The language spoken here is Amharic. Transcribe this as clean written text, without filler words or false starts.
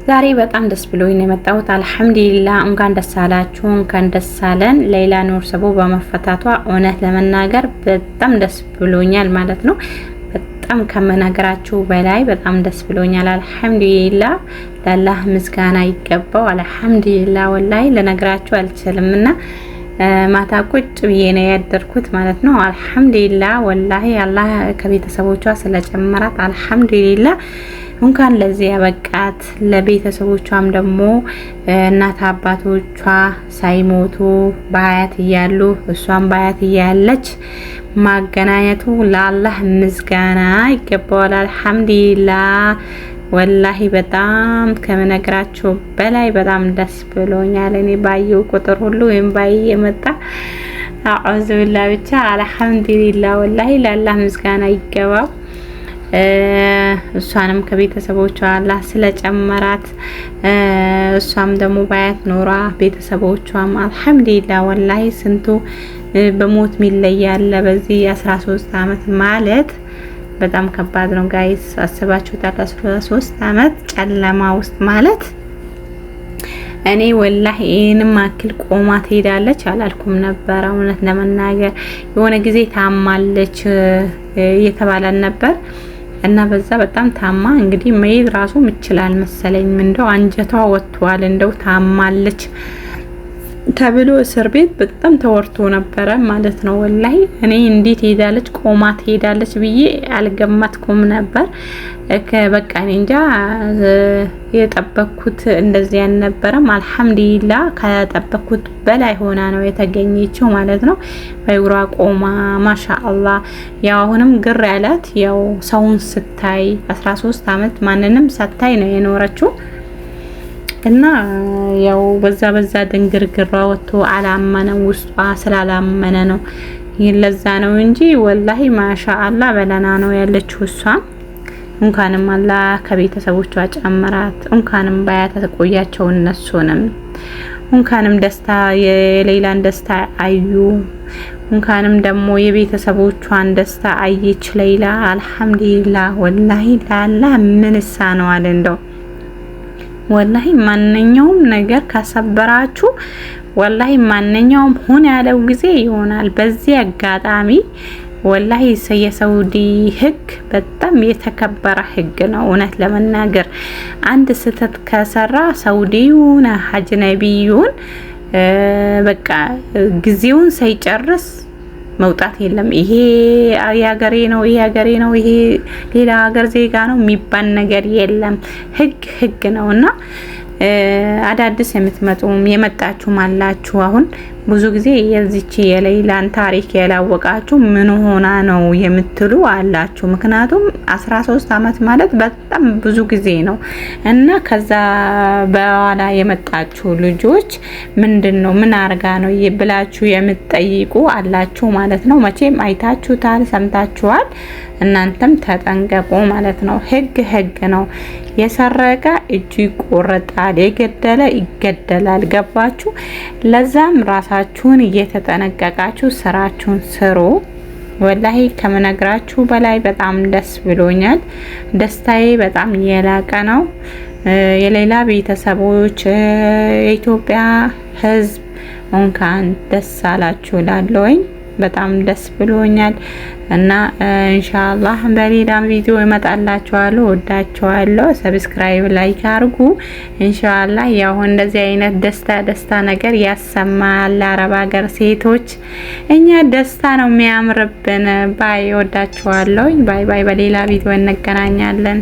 ዛሬ በጣም ደስ ብሎኝ ነው የመጣሁት። አልሐምዱሊላህ እንኳን ደስ አላችሁ፣ እንኳን ደስ አለን። ሌይላ ኑር ሰቡ በመፈታቷ እውነት ለመናገር በጣም ደስ ብሎኛል ማለት ነው። በጣም ከመናገራችሁ በላይ በጣም ደስ ብሎኛል። አልሐምዱሊላህ ለአላህ ምስጋና ይገባው። አልሐምዱሊላህ ወላሂ ለነገራችሁ አልችልምና ማታ ቁጭ ብዬ ነው ያደርኩት ማለት ነው። አልሐምዱሊላህ ወላሂ አላህ ከቤተሰቦቿ ስለጨመራት አልሐምዱሊላህ እንኳን ለዚህ ያበቃት። ለቤተሰቦቿም ደግሞ እናት አባቶቿ ሳይሞቱ በሀያት እያሉ እሷም በሀያት እያለች ማገናኘቱ ለአላህ ምስጋና ይገባዋል። አልሐምዱሊላህ ወላሂ በጣም ከመነግራችሁ በላይ በጣም ደስ ብሎኛል። እኔ ባየው ቁጥር ሁሉ ወይም ባየ መጣ አዑዙ ቢላህ ብቻ አልሐምዱሊላህ ወላሂ ለአላህ ምስጋና ይገባው። እሷንም ከቤተሰቦቿ አላህ ስለጨመራት እሷም ደግሞ ባያት ኖራ ቤተሰቦቿም አልሐምዱሊላህ ወላሂ ስንቱ በሞት ሚለያለ በዚህ 13 አመት ማለት በጣም ከባድ ነው ጋይስ። አስባችሁታል? 13 አመት ጨለማ ውስጥ ማለት እኔ ወላሂ ይሄንም አክል ቆማ ትሄዳለች አላልኩም ነበር። እውነት ለመናገር የሆነ ጊዜ ታማለች እየተባለን ነበር እና በዛ በጣም ታማ እንግዲህ መሄድ ራሱ ምችላል መሰለኝ። እንደው አንጀቷ ወጥቷል እንደው ታማለች ተብሎ እስር ቤት በጣም ተወርቶ ነበረ ማለት ነው። ወላሂ እኔ እንዴት ሄዳለች ቆማ ትሄዳለች ብዬ አልገመትኩም ነበር። በቃ እኔ እንጃ የጠበቅኩት እንደዚህ አልነበረም። አልሐምዱሊላህ ከጠበቅኩት በላይ ሆና ነው የተገኘችው ማለት ነው። በእግሯ ቆማ ማሻአላህ። ያው አሁንም ግር ያላት ያው ሰውን ስታይ 13 አመት ማንንም ሳታይ ነው የኖረችው እና ያው በዛ ድንግርግሯ ወጥቶ አላመነ ውስጧ ስላላመነ ነው። ለዛ ነው እንጂ ወላሂ ማሻአላህ በለና ነው ያለችው እሷ። እንኳንም አላህ ከቤተሰቦቿ ጨመራት፣ እንኳንም ባያት ተቆያቸው እነሱንም፣ እንኳንም ደስታ የሌላን ደስታ አዩ፣ እንኳንም ደግሞ የቤተሰቦቿን ደስታ አየች ሌላ። አልሐምዱሊላህ ወላሂ ለአላህ ምን ነው አለ እንደው ወላሂ ማንኛውም ነገር ካሰበራችሁ ወላሂ ማንኛውም ሆነ ያለው ጊዜ ይሆናል። በዚህ አጋጣሚ ወላሂ የሳውዲ ህግ በጣም የተከበረ ህግ ነው። እውነት ለመናገር አንድ ስህተት ከሰራ ሳውዲውን አጅነቢዩን በቃ ጊዜውን ሳይጨርስ መውጣት የለም። ይሄ ያገሬ ነው ይሄ ያገሬ ነው ይሄ ሌላ ሀገር ዜጋ ነው የሚባል ነገር የለም። ህግ ነውና አዳዲስ የምትመጡም የመጣችሁም አላችሁ። አሁን ብዙ ጊዜ የዚች የሌላን ታሪክ ያላወቃችሁ ምን ሆና ነው የምትሉ አላችሁ። ምክንያቱም 13 አመት ማለት በጣም ብዙ ጊዜ ነው እና ከዛ በኋላ የመጣችሁ ልጆች ምንድነው ምን አርጋ ነው ብላችሁ የምትጠይቁ አላችሁ ማለት ነው። መቼም አይታችሁታል፣ ሰምታችኋል። እናንተም ተጠንቀቁ ማለት ነው። ህግ ነው። የሰረቀ እጁ ይቆረጣል፣ የገደለ ይገደላል። ገባችሁ? ለዛም ራሳችሁን እየተጠነቀቃችሁ ስራችሁን ስሩ። ወላሂ ከመነግራችሁ በላይ በጣም ደስ ብሎኛል። ደስታዬ በጣም የላቀ ነው። የሌላ ቤተሰቦች የኢትዮጵያ ህዝብ እንኳን ደስ አላችሁ ላለውኝ በጣም ደስ ብሎኛል እና ኢንሻአላህ በሌላ ቪዲዮ እመጣላችኋለሁ። ወዳችኋለሁ። ሰብስክራይብ ላይክ አድርጉ። ኢንሻአላህ ያው እንደዚህ አይነት ደስታ ነገር ያሰማል። አረብ ሀገር ሴቶች እኛ ደስታ ነው የሚያምርብን። ባይ ወዳችኋለሁ። ባይ በሌላ ቪዲዮ እንገናኛለን።